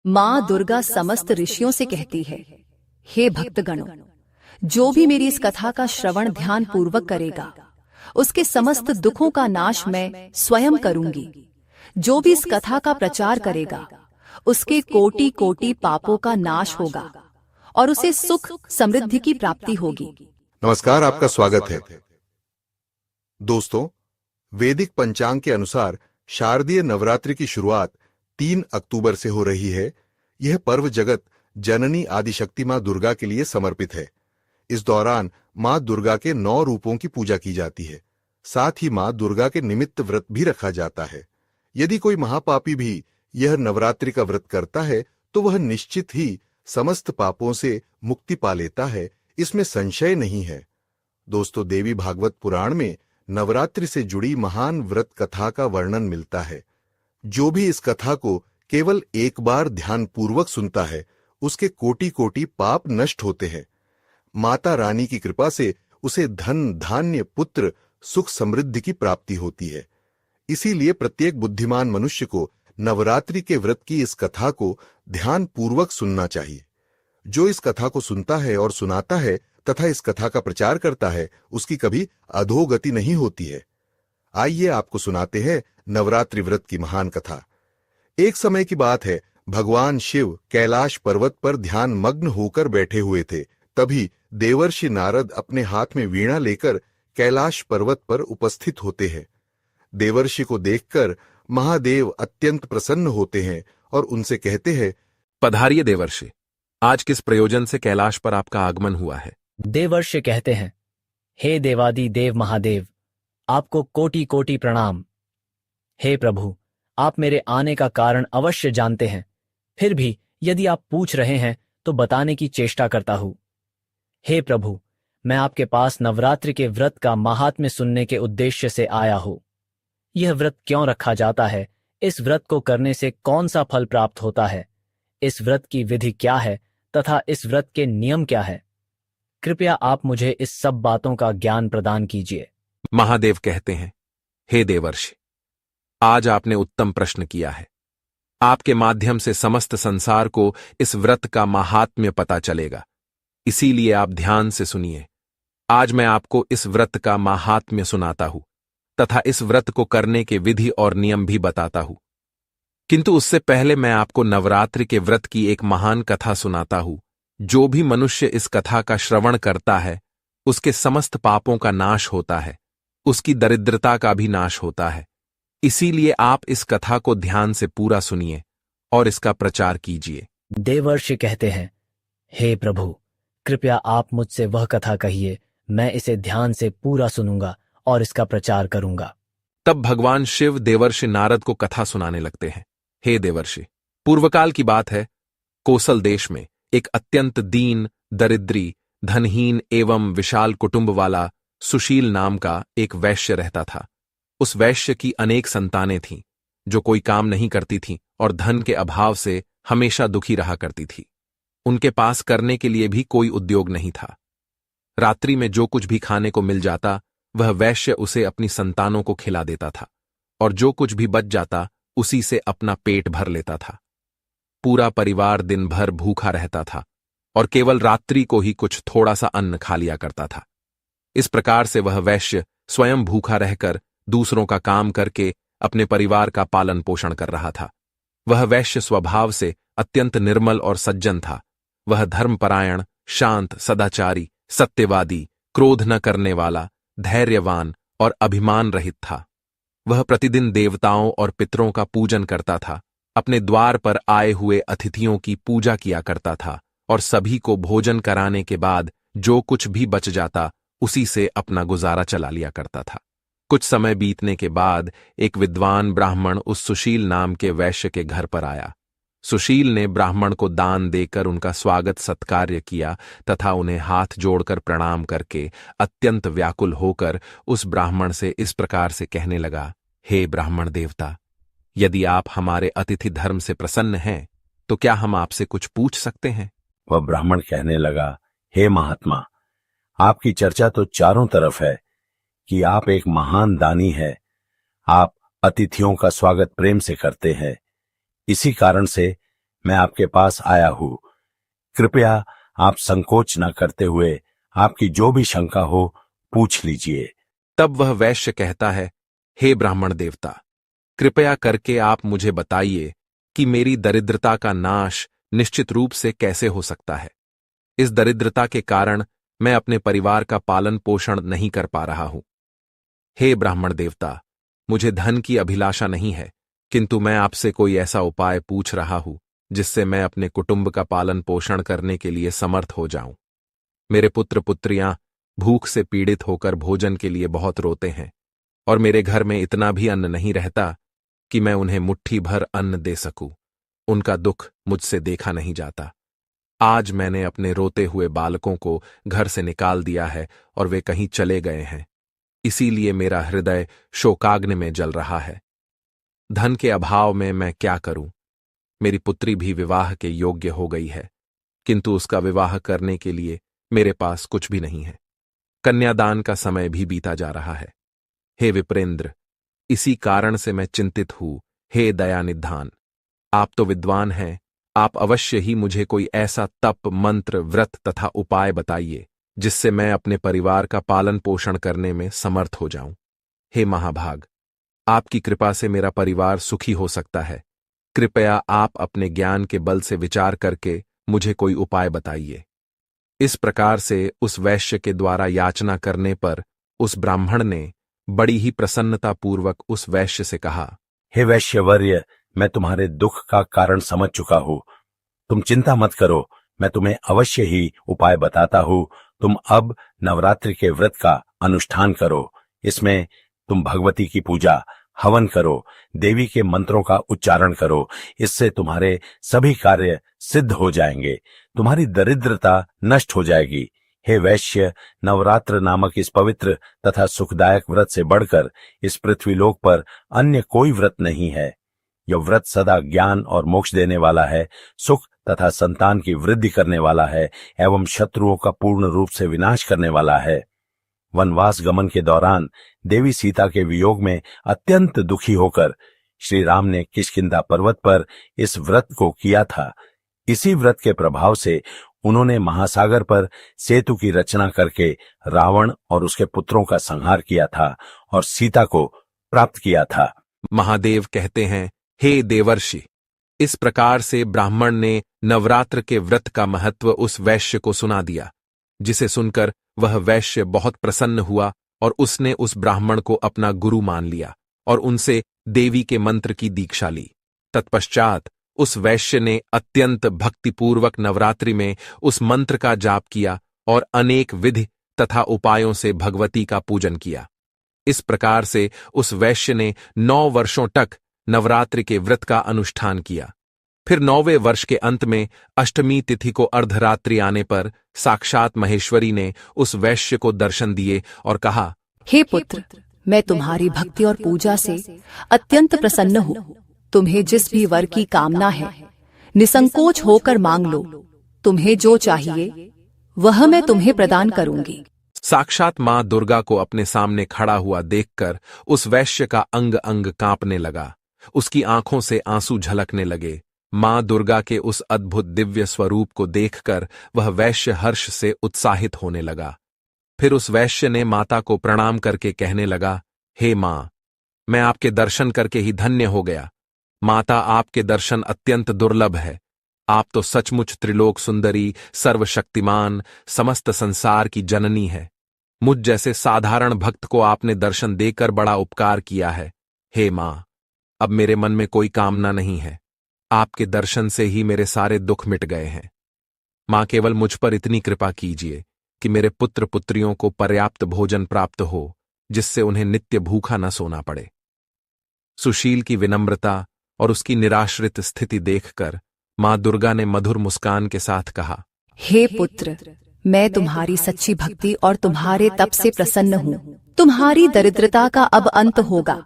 मां दुर्गा समस्त ऋषियों से कहती है, हे भक्तगणों, जो भी मेरी इस कथा का श्रवण ध्यान पूर्वक करेगा, उसके समस्त दुखों का नाश मैं स्वयं करूंगी। जो भी इस कथा का प्रचार करेगा, उसके कोटि कोटि पापों का नाश होगा और उसे सुख समृद्धि की प्राप्ति होगी। नमस्कार, आपका स्वागत है। दोस्तों, वैदिक पंचांग के अनुसार शारदीय नवरात्रि की शुरुआत 3 अक्टूबर से हो रही है। यह पर्व जगत जननी आदिशक्ति मां दुर्गा के लिए समर्पित है। इस दौरान मां दुर्गा के 9 रूपों की पूजा की जाती है। साथ ही मां दुर्गा के निमित्त व्रत भी रखा जाता है। यदि कोई महापापी भी यह नवरात्रि का व्रत करता है तो वह निश्चित ही समस्त पापों से मुक्ति पा लेता है, इसमें संशय नहीं है। दोस्तों, देवी भागवत पुराण में नवरात्रि से जुड़ी महान व्रत कथा का वर्णन मिलता है। जो भी इस कथा को केवल एक बार ध्यानपूर्वक सुनता है, उसके कोटि कोटि पाप नष्ट होते हैं। माता रानी की कृपा से उसे धन, धान्य, पुत्र, सुख समृद्धि की प्राप्ति होती है। इसीलिए प्रत्येक बुद्धिमान मनुष्य को नवरात्रि के व्रत की इस कथा को ध्यानपूर्वक सुनना चाहिए। जो इस कथा को सुनता है और सुनाता है तथा इस कथा का प्रचार करता है, उसकी कभी अधोगति नहीं होती है। आइए आपको सुनाते हैं नवरात्रि व्रत की महान कथा। एक समय की बात है, भगवान शिव कैलाश पर्वत पर ध्यान मग्न होकर बैठे हुए थे। तभी देवर्षि नारद अपने हाथ में वीणा लेकर कैलाश पर्वत पर उपस्थित होते हैं। देवर्षि को देखकर महादेव अत्यंत प्रसन्न होते हैं और उनसे कहते हैं, पधारिए देवर्षि, आज किस प्रयोजन से कैलाश पर आपका आगमन हुआ है? देवर्षि कहते हैं, हे देवादि देव महादेव, आपको कोटि कोटि प्रणाम। हे प्रभु, आप मेरे आने का कारण अवश्य जानते हैं, फिर भी यदि आप पूछ रहे हैं तो बताने की चेष्टा करता हूं। हे प्रभु, मैं आपके पास नवरात्रि के व्रत का महात्म्य सुनने के उद्देश्य से आया हूं। यह व्रत क्यों रखा जाता है? इस व्रत को करने से कौन सा फल प्राप्त होता है? इस व्रत की विधि क्या है तथा इस व्रत के नियम क्या है? कृपया आप मुझे इस सब बातों का ज्ञान प्रदान कीजिए। महादेव कहते हैं, हे देवर्षि, आज आपने उत्तम प्रश्न किया है। आपके माध्यम से समस्त संसार को इस व्रत का महात्म्य पता चलेगा, इसीलिए आप ध्यान से सुनिए। आज मैं आपको इस व्रत का महात्म्य सुनाता हूं तथा इस व्रत को करने के विधि और नियम भी बताता हूं। किंतु उससे पहले मैं आपको नवरात्रि के व्रत की एक महान कथा सुनाता हूं। जो भी मनुष्य इस कथा का श्रवण करता है, उसके समस्त पापों का नाश होता है, उसकी दरिद्रता का भी नाश होता है। इसीलिए आप इस कथा को ध्यान से पूरा सुनिए और इसका प्रचार कीजिए। देवर्षि कहते हैं, हे प्रभु, कृपया आप मुझसे वह कथा कहिए, मैं इसे ध्यान से पूरा सुनूंगा और इसका प्रचार करूंगा। तब भगवान शिव देवर्षि नारद को कथा सुनाने लगते हैं। हे देवर्षि, पूर्वकाल की बात है, कोसल देश में एक अत्यंत दीन, दरिद्री, धनहीन एवं विशाल कुटुंब वाला सुशील नाम का एक वैश्य रहता था। उस वैश्य की अनेक संतानें थीं, जो कोई काम नहीं करती थीं और धन के अभाव से हमेशा दुखी रहा करती थी। उनके पास करने के लिए भी कोई उद्योग नहीं था। रात्रि में जो कुछ भी खाने को मिल जाता, वह वैश्य उसे अपनी संतानों को खिला देता था और जो कुछ भी बच जाता उसी से अपना पेट भर लेता था। पूरा परिवार दिन भर भूखा रहता था और केवल रात्रि को ही कुछ थोड़ा सा अन्न खा लिया करता था। इस प्रकार से वह वैश्य स्वयं भूखा रहकर दूसरों का काम करके अपने परिवार का पालन पोषण कर रहा था। वह वैश्य स्वभाव से अत्यंत निर्मल और सज्जन था। वह धर्मपरायण, शांत, सदाचारी, सत्यवादी, क्रोध न करने वाला, धैर्यवान और अभिमान रहित था। वह प्रतिदिन देवताओं और पितरों का पूजन करता था, अपने द्वार पर आए हुए अतिथियों की पूजा किया करता था और सभी को भोजन कराने के बाद जो कुछ भी बच जाता उसी से अपना गुजारा चला लिया करता था। कुछ समय बीतने के बाद एक विद्वान ब्राह्मण उस सुशील नाम के वैश्य के घर पर आया। सुशील ने ब्राह्मण को दान देकर उनका स्वागत सत्कार्य किया तथा उन्हें हाथ जोड़कर प्रणाम करके अत्यंत व्याकुल होकर उस ब्राह्मण से इस प्रकार से कहने लगा, हे ब्राह्मण देवता, यदि आप हमारे अतिथि धर्म से प्रसन्न हैं तो क्या हम आपसे कुछ पूछ सकते हैं? वह ब्राह्मण कहने लगा, हे महात्मा, आपकी चर्चा तो चारों तरफ है कि आप एक महान दानी है। आप अतिथियों का स्वागत प्रेम से करते हैं। इसी कारण से मैं आपके पास आया हूं। कृपया आप संकोच न करते हुए आपकी जो भी शंका हो पूछ लीजिए। तब वह वैश्य कहता है, हे ब्राह्मण देवता, कृपया करके आप मुझे बताइए कि मेरी दरिद्रता का नाश निश्चित रूप से कैसे हो सकता है। इस दरिद्रता के कारण मैं अपने परिवार का पालन पोषण नहीं कर पा रहा हूं। हे ब्राह्मण देवता, मुझे धन की अभिलाषा नहीं है, किंतु मैं आपसे कोई ऐसा उपाय पूछ रहा हूं जिससे मैं अपने कुटुंब का पालन पोषण करने के लिए समर्थ हो जाऊं। मेरे पुत्र पुत्रियां भूख से पीड़ित होकर भोजन के लिए बहुत रोते हैं और मेरे घर में इतना भी अन्न नहीं रहता कि मैं उन्हें मुट्ठी भर अन्न दे सकूं। उनका दुख मुझसे देखा नहीं जाता। आज मैंने अपने रोते हुए बालकों को घर से निकाल दिया है और वे कहीं चले गए हैं। इसीलिए मेरा हृदय शोकाग्नि में जल रहा है। धन के अभाव में मैं क्या करूं? मेरी पुत्री भी विवाह के योग्य हो गई है, किंतु उसका विवाह करने के लिए मेरे पास कुछ भी नहीं है। कन्यादान का समय भी बीता जा रहा है। हे विप्रेंद्र, इसी कारण से मैं चिंतित हूं। हे दयानिधान, आप तो विद्वान हैं, आप अवश्य ही मुझे कोई ऐसा तप, मंत्र, व्रत तथा उपाय बताइए जिससे मैं अपने परिवार का पालन पोषण करने में समर्थ हो जाऊं। हे महाभाग, आपकी कृपा से मेरा परिवार सुखी हो सकता है। कृपया आप अपने ज्ञान के बल से विचार करके मुझे कोई उपाय बताइए। इस प्रकार से उस वैश्य के द्वारा याचना करने पर उस ब्राह्मण ने बड़ी ही प्रसन्नतापूर्वक उस वैश्य से कहा, हे वैश्यवर्य, मैं तुम्हारे दुख का कारण समझ चुका हूं। तुम चिंता मत करो, मैं तुम्हें अवश्य ही उपाय बताता हूं। तुम अब नवरात्रि के व्रत का अनुष्ठान करो। इसमें तुम भगवती की पूजा, हवन करो, देवी के मंत्रों का उच्चारण करो। इससे तुम्हारे सभी कार्य सिद्ध हो जाएंगे, तुम्हारी दरिद्रता नष्ट हो जाएगी। हे वैश्य, नवरात्र नामक इस पवित्र तथा सुखदायक व्रत से बढ़कर इस पृथ्वीलोक पर अन्य कोई व्रत नहीं है। यह व्रत सदा ज्ञान और मोक्ष देने वाला है, सुख तथा संतान की वृद्धि करने वाला है एवं शत्रुओं का पूर्ण रूप से विनाश करने वाला है। वनवास गमन के दौरान देवी सीता के वियोग में अत्यंत दुखी होकर श्री राम ने किष्किंधा पर्वत पर इस व्रत को किया था। इसी व्रत के प्रभाव से उन्होंने महासागर पर सेतु की रचना करके रावण और उसके पुत्रों का संहार किया था और सीता को प्राप्त किया था। महादेव कहते हैं, हे देवर्षि, इस प्रकार से ब्राह्मण ने नवरात्र के व्रत का महत्व उस वैश्य को सुना दिया, जिसे सुनकर वह वैश्य बहुत प्रसन्न हुआ और उसने उस ब्राह्मण को अपना गुरु मान लिया और उनसे देवी के मंत्र की दीक्षा ली। तत्पश्चात उस वैश्य ने अत्यंत भक्तिपूर्वक नवरात्रि में उस मंत्र का जाप किया और अनेक विधि तथा उपायों से भगवती का पूजन किया। इस प्रकार से उस वैश्य ने 9 वर्षों तक नवरात्रि के व्रत का अनुष्ठान किया। फिर 9वें वर्ष के अंत में अष्टमी तिथि को अर्धरात्रि आने पर साक्षात महेश्वरी ने उस वैश्य को दर्शन दिए और कहा, हे पुत्र, मैं तुम्हारी भक्ति और पूजा से अत्यंत प्रसन्न हूँ। तुम्हें जिस भी वर की कामना है निसंकोच होकर मांग लो। तुम्हें जो चाहिए वह मैं तुम्हें प्रदान करूंगी। साक्षात मां दुर्गा को अपने सामने खड़ा हुआ देखकर उस वैश्य का अंग अंग कांपने लगा। उसकी आंखों से आंसू झलकने लगे। मां दुर्गा के उस अद्भुत दिव्य स्वरूप को देखकर वह वैश्य हर्ष से उत्साहित होने लगा। फिर उस वैश्य ने माता को प्रणाम करके कहने लगा, हे मां, मैं आपके दर्शन करके ही धन्य हो गया। माता, आपके दर्शन अत्यंत दुर्लभ है। आप तो सचमुच त्रिलोक सुंदरी, सर्वशक्तिमान, समस्त संसार की जननी है। मुझ जैसे साधारण भक्त को आपने दर्शन देकर बड़ा उपकार किया है। हे मां, अब मेरे मन में कोई कामना नहीं है। आपके दर्शन से ही मेरे सारे दुख मिट गए हैं। मां, केवल मुझ पर इतनी कृपा कीजिए कि मेरे पुत्र पुत्रियों को पर्याप्त भोजन प्राप्त हो, जिससे उन्हें नित्य भूखा न सोना पड़े। सुशील की विनम्रता और उसकी निराश्रित स्थिति देखकर मां दुर्गा ने मधुर मुस्कान के साथ कहा, हे पुत्र, मैं तुम्हारी सच्ची भक्ति और तुम्हारे तप से प्रसन्न हूँ। तुम्हारी दरिद्रता का अब अंत होगा।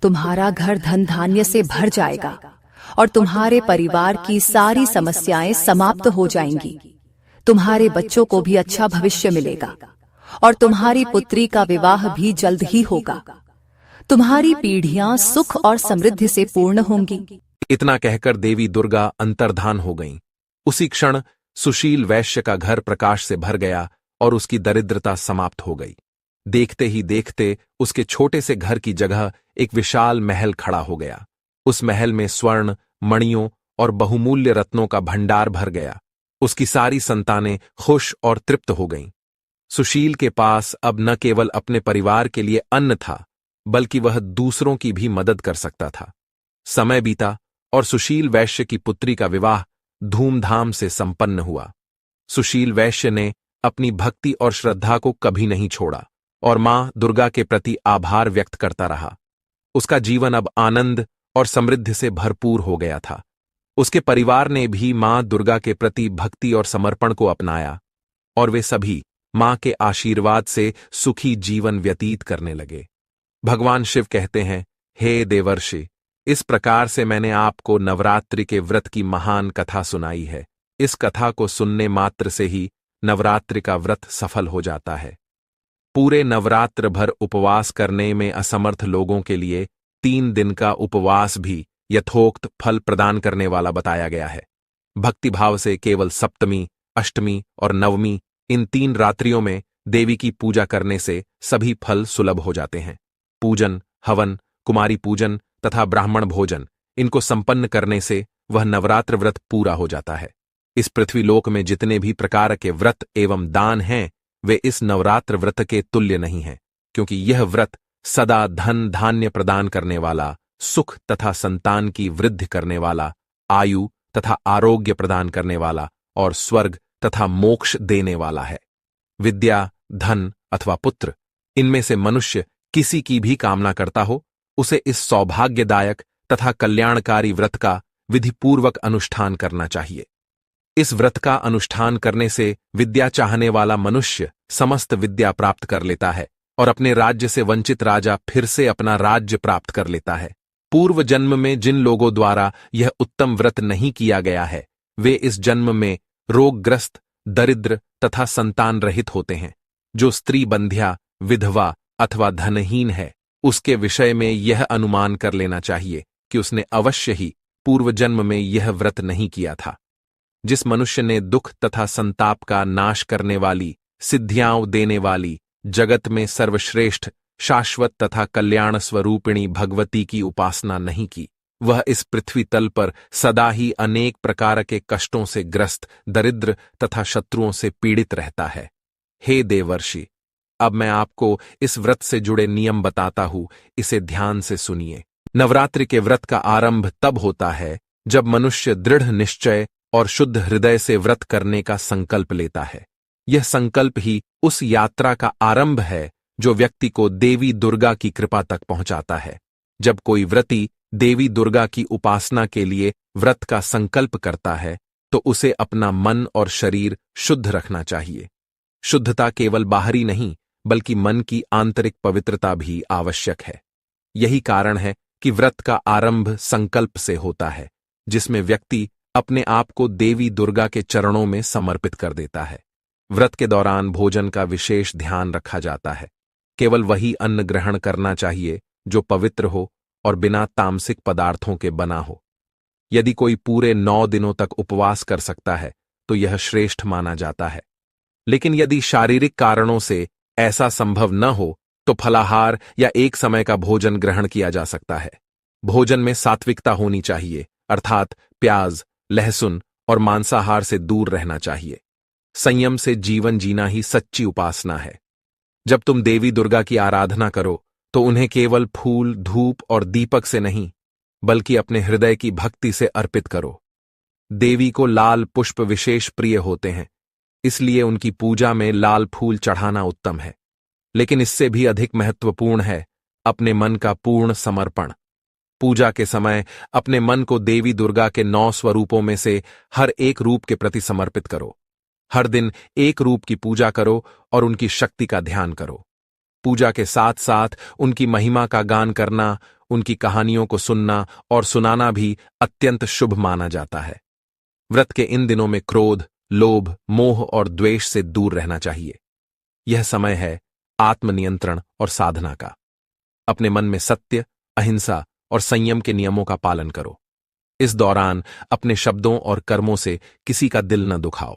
तुम्हारा घर धन धान्य से भर जाएगा और तुम्हारे परिवार की सारी समस्याएं समाप्त हो जाएंगी। तुम्हारे बच्चों को भी अच्छा भविष्य मिलेगा और तुम्हारी पुत्री का विवाह भी जल्द ही होगा। तुम्हारी पीढ़ियां सुख और समृद्धि से पूर्ण होंगी। इतना कहकर देवी दुर्गा अंतर्धान हो गईं। उसी क्षण सुशील वैश्य का घर प्रकाश से भर गया और उसकी दरिद्रता समाप्त हो गई। देखते ही देखते उसके छोटे से घर की जगह एक विशाल महल खड़ा हो गया। उस महल में स्वर्ण, मणियों और बहुमूल्य रत्नों का भंडार भर गया। उसकी सारी संतानें खुश और तृप्त हो गईं। सुशील के पास अब न केवल अपने परिवार के लिए अन्न था, बल्कि वह दूसरों की भी मदद कर सकता था। समय बीता और सुशील वैश्य की पुत्री का विवाह धूमधाम से संपन्न हुआ। सुशील वैश्य ने अपनी भक्ति और श्रद्धा को कभी नहीं छोड़ा और मां दुर्गा के प्रति आभार व्यक्त करता रहा। उसका जीवन अब आनंद और समृद्धि से भरपूर हो गया था। उसके परिवार ने भी मां दुर्गा के प्रति भक्ति और समर्पण को अपनाया और वे सभी मां के आशीर्वाद से सुखी जीवन व्यतीत करने लगे। भगवान शिव कहते हैं, हे देवर्षि, इस प्रकार से मैंने आपको नवरात्रि के व्रत की महान कथा सुनाई है। इस कथा को सुनने मात्र से ही नवरात्रि का व्रत सफल हो जाता है। पूरे नवरात्र भर उपवास करने में असमर्थ लोगों के लिए 3 दिन का उपवास भी यथोक्त फल प्रदान करने वाला बताया गया है। भक्तिभाव से केवल सप्तमी, अष्टमी और नवमी, इन 3 रात्रियों में देवी की पूजा करने से सभी फल सुलभ हो जाते हैं। पूजन, हवन, कुमारी पूजन तथा ब्राह्मण भोजन, इनको संपन्न करने से वह नवरात्र व्रत पूरा हो जाता है। इस पृथ्वीलोक में जितने भी प्रकार के व्रत एवं दान हैं, वे इस नवरात्र व्रत के तुल्य नहीं हैं, क्योंकि यह व्रत सदा धन धान्य प्रदान करने वाला, सुख तथा संतान की वृद्धि करने वाला, आयु तथा आरोग्य प्रदान करने वाला और स्वर्ग तथा मोक्ष देने वाला है। विद्या, धन अथवा पुत्र, इनमें से मनुष्य किसी की भी कामना करता हो, उसे इस सौभाग्यदायक तथा कल्याणकारी व्रत का विधिपूर्वक अनुष्ठान करना चाहिए। इस व्रत का अनुष्ठान करने से विद्या चाहने वाला मनुष्य समस्त विद्या प्राप्त कर लेता है और अपने राज्य से वंचित राजा फिर से अपना राज्य प्राप्त कर लेता है। पूर्व जन्म में जिन लोगों द्वारा यह उत्तम व्रत नहीं किया गया है, वे इस जन्म में रोगग्रस्त, दरिद्र तथा संतान रहित होते हैं। जो स्त्री बंध्या, विधवा अथवा धनहीन है, उसके विषय में यह अनुमान कर लेना चाहिए कि उसने अवश्य ही पूर्व जन्म में यह व्रत नहीं किया था। जिस मनुष्य ने दुख तथा संताप का नाश करने वाली, सिद्धियां देने वाली, जगत में सर्वश्रेष्ठ, शाश्वत तथा कल्याण स्वरूपिणी भगवती की उपासना नहीं की, वह इस पृथ्वी तल पर सदा ही अनेक प्रकार के कष्टों से ग्रस्त, दरिद्र तथा शत्रुओं से पीड़ित रहता है। हे देवर्षि, अब मैं आपको इस व्रत से जुड़े नियम बताता हूं, इसे ध्यान से सुनिए। नवरात्रि के व्रत का आरंभ तब होता है जब मनुष्य दृढ़ निश्चय और शुद्ध हृदय से व्रत करने का संकल्प लेता है। यह संकल्प ही उस यात्रा का आरंभ है जो व्यक्ति को देवी दुर्गा की कृपा तक पहुंचाता है। जब कोई व्रती देवी दुर्गा की उपासना के लिए व्रत का संकल्प करता है, तो उसे अपना मन और शरीर शुद्ध रखना चाहिए। शुद्धता केवल बाहरी नहीं, बल्कि मन की आंतरिक पवित्रता भी आवश्यक है। यही कारण है कि व्रत का आरंभ संकल्प से होता है, जिसमें व्यक्ति अपने आप को देवी दुर्गा के चरणों में समर्पित कर देता है। व्रत के दौरान भोजन का विशेष ध्यान रखा जाता है। केवल वही अन्न ग्रहण करना चाहिए जो पवित्र हो और बिना तामसिक पदार्थों के बना हो। यदि कोई पूरे 9 दिनों तक उपवास कर सकता है, तो यह श्रेष्ठ माना जाता है। लेकिन यदि शारीरिक कारणों से ऐसा संभव न हो, तो फलाहार या एक समय का भोजन ग्रहण किया जा सकता है। भोजन में सात्विकता होनी चाहिए, अर्थात प्याज, लहसुन और मांसाहार से दूर रहना चाहिए। संयम से जीवन जीना ही सच्ची उपासना है। जब तुम देवी दुर्गा की आराधना करो, तो उन्हें केवल फूल, धूप और दीपक से नहीं, बल्कि अपने हृदय की भक्ति से अर्पित करो। देवी को लाल पुष्प विशेष प्रिय होते हैं, इसलिए उनकी पूजा में लाल फूल चढ़ाना उत्तम है। लेकिन इससे भी अधिक महत्वपूर्ण है अपने मन का पूर्ण समर्पण। पूजा के समय अपने मन को देवी दुर्गा के 9 स्वरूपों में से हर एक रूप के प्रति समर्पित करो। हर दिन एक रूप की पूजा करो और उनकी शक्ति का ध्यान करो। पूजा के साथ साथ उनकी महिमा का गान करना, उनकी कहानियों को सुनना और सुनाना भी अत्यंत शुभ माना जाता है। व्रत के इन दिनों में क्रोध, लोभ, मोह और द्वेष से दूर रहना चाहिए। यह समय है आत्मनियंत्रण और साधना का। अपने मन में सत्य, अहिंसा और संयम के नियमों का पालन करो। इस दौरान अपने शब्दों और कर्मों से किसी का दिल न दुखाओ।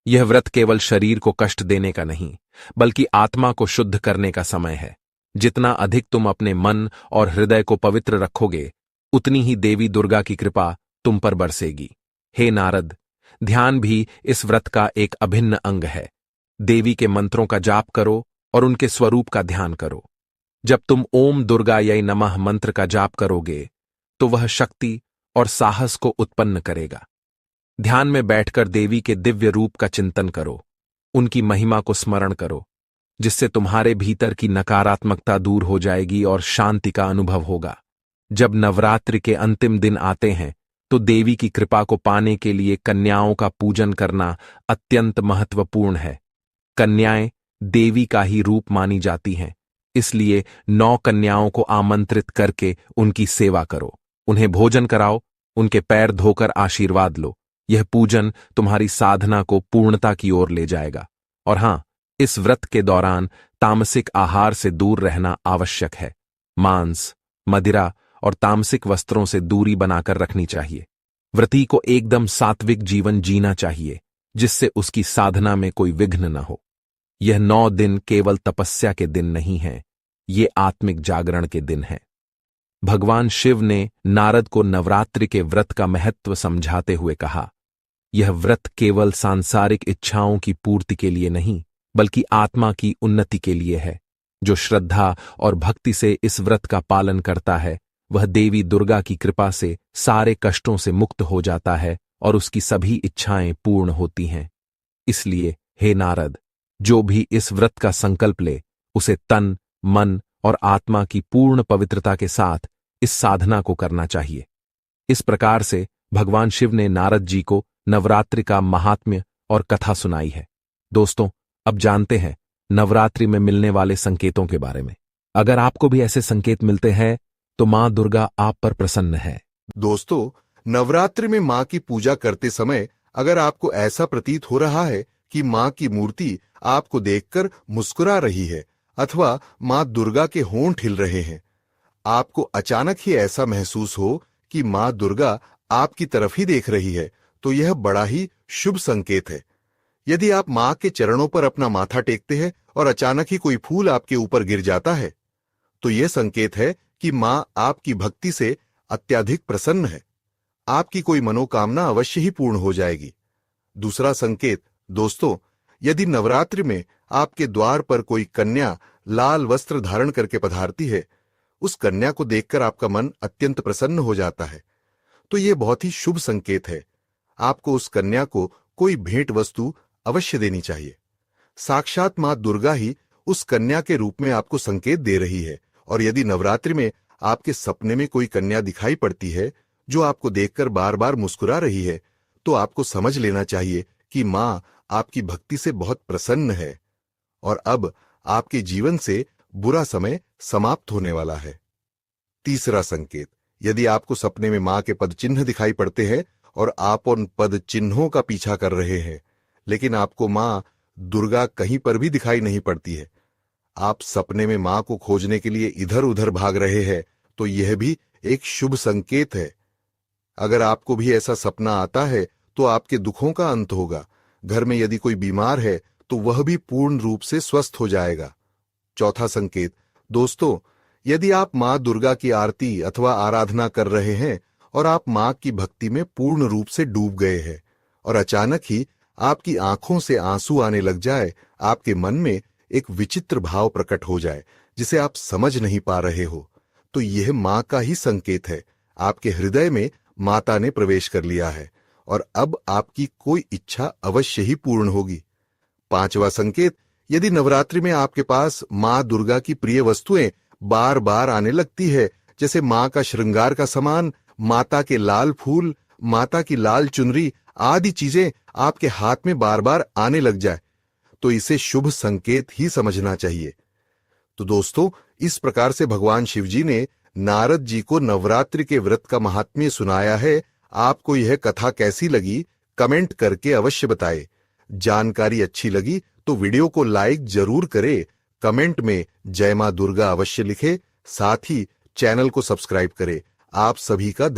यह व्रत केवल शरीर को कष्ट देने का नहीं, बल्कि आत्मा को शुद्ध करने का समय है। जितना अधिक तुम अपने मन और हृदय को पवित्र रखोगे, उतनी ही देवी दुर्गा की कृपा तुम पर बरसेगी। हे नारद, ध्यान भी इस व्रत का एक अभिन्न अंग है। देवी के मंत्रों का जाप करो और उनके स्वरूप का ध्यान करो। जब तुम ओम दुर्गायै नमः मंत्र का जाप करोगे, तो वह शक्ति और साहस को उत्पन्न करेगा। ध्यान में बैठकर देवी के दिव्य रूप का चिंतन करो, उनकी महिमा को स्मरण करो, जिससे तुम्हारे भीतर की नकारात्मकता दूर हो जाएगी और शांति का अनुभव होगा। जब नवरात्रि के अंतिम दिन आते हैं, तो देवी की कृपा को पाने के लिए कन्याओं का पूजन करना अत्यंत महत्वपूर्ण है। कन्याएं देवी का ही रूप मानी जाती हैं, इसलिए 9 कन्याओं को आमंत्रित करके उनकी सेवा करो, उन्हें भोजन कराओ, उनके पैर धोकर आशीर्वाद लो। यह पूजन तुम्हारी साधना को पूर्णता की ओर ले जाएगा। और हां, इस व्रत के दौरान तामसिक आहार से दूर रहना आवश्यक है। मांस, मदिरा और तामसिक वस्त्रों से दूरी बनाकर रखनी चाहिए। व्रती को एकदम सात्विक जीवन जीना चाहिए, जिससे उसकी साधना में कोई विघ्न न हो। यह 9 दिन केवल तपस्या के दिन नहीं हैं, ये आत्मिक जागरण के दिन हैं। भगवान शिव ने नारद को नवरात्रि के व्रत का महत्व समझाते हुए कहा, यह व्रत केवल सांसारिक इच्छाओं की पूर्ति के लिए नहीं, बल्कि आत्मा की उन्नति के लिए है। जो श्रद्धा और भक्ति से इस व्रत का पालन करता है, वह देवी दुर्गा की कृपा से सारे कष्टों से मुक्त हो जाता है और उसकी सभी इच्छाएं पूर्ण होती हैं। इसलिए हे नारद, जो भी इस व्रत का संकल्प ले, उसे तन, मन और आत्मा की पूर्ण पवित्रता के साथ इस साधना को करना चाहिए। इस प्रकार से भगवान शिव ने नारद जी को नवरात्रि का महात्म्य और कथा सुनाई है। दोस्तों, अब जानते हैं नवरात्रि में मिलने वाले संकेतों के बारे में। अगर आपको भी ऐसे संकेत मिलते हैं, तो मां दुर्गा आप पर प्रसन्न है। दोस्तों, नवरात्रि में मां की पूजा करते समय अगर आपको ऐसा प्रतीत हो रहा है कि मां की मूर्ति आपको देखकर मुस्कुरा रही है अथवा मां दुर्गा के होंठ हिल रहे हैं, आपको अचानक ही ऐसा महसूस हो कि मां दुर्गा आपकी तरफ ही देख रही है, तो यह बड़ा ही शुभ संकेत है। यदि आप मां के चरणों पर अपना माथा टेकते हैं और अचानक ही कोई फूल आपके ऊपर गिर जाता है, तो यह संकेत है कि मां आपकी भक्ति से अत्यधिक प्रसन्न है। आपकी कोई मनोकामना अवश्य ही पूर्ण हो जाएगी। दूसरा संकेत, दोस्तों, यदि नवरात्रि में आपके द्वार पर कोई कन्या लाल वस्त्र धारण करके पधारती है, उस कन्या को देखकर आपका मन अत्यंत प्रसन्न हो जाता है, तो यह बहुत ही शुभ संकेत है। आपको उस कन्या को कोई भेंट वस्तु अवश्य देनी चाहिए। साक्षात मां दुर्गा ही उस कन्या के रूप में आपको संकेत दे रही है। और यदि नवरात्रि में आपके सपने में कोई कन्या दिखाई पड़ती है जो आपको देखकर बार बार मुस्कुरा रही है, तो आपको समझ लेना चाहिए कि मां आपकी भक्ति से बहुत प्रसन्न है और अब आपके जीवन से बुरा समय समाप्त होने वाला है। तीसरा संकेत, यदि आपको सपने में मां के पद चिन्ह दिखाई पड़ते हैं और आप उन पद चिन्हों का पीछा कर रहे हैं, लेकिन आपको मां दुर्गा कहीं पर भी दिखाई नहीं पड़ती है, आप सपने में मां को खोजने के लिए इधर उधर भाग रहे हैं, तो यह भी एक शुभ संकेत है। अगर आपको भी ऐसा सपना आता है, तो आपके दुखों का अंत होगा। घर में यदि कोई बीमार है, तो वह भी पूर्ण रूप से स्वस्थ हो जाएगा। चौथा संकेत, दोस्तों, यदि आप मां दुर्गा की आरती अथवा आराधना कर रहे हैं और आप मां की भक्ति में पूर्ण रूप से डूब गए हैं और अचानक ही आपकी आंखों से आंसू आने लग जाए, आपके मन में एक विचित्र भाव प्रकट हो जाए जिसे आप समझ नहीं पा रहे हो, तो यह मां का ही संकेत है। आपके हृदय में माता ने प्रवेश कर लिया है और अब आपकी कोई इच्छा अवश्य ही पूर्ण होगी। पांचवा संकेत, यदि नवरात्रि में आपके पास मां दुर्गा की प्रिय वस्तुएं बार बार आने लगती है, जैसे मां का श्रृंगार का सामान, माता के लाल फूल, माता की लाल चुनरी आदि चीजें आपके हाथ में बार बार आने लग जाए, तो इसे शुभ संकेत ही समझना चाहिए। तो दोस्तों, इस प्रकार से भगवान शिवजी ने नारद जी को नवरात्रि के व्रत का महात्म्य सुनाया है। आपको यह कथा कैसी लगी, कमेंट करके अवश्य बताएं। जानकारी अच्छी लगी तो वीडियो को लाइक जरूर करें, कमेंट में जय मां दुर्गा अवश्य लिखें, साथ ही चैनल को सब्सक्राइब करें। आप सभी का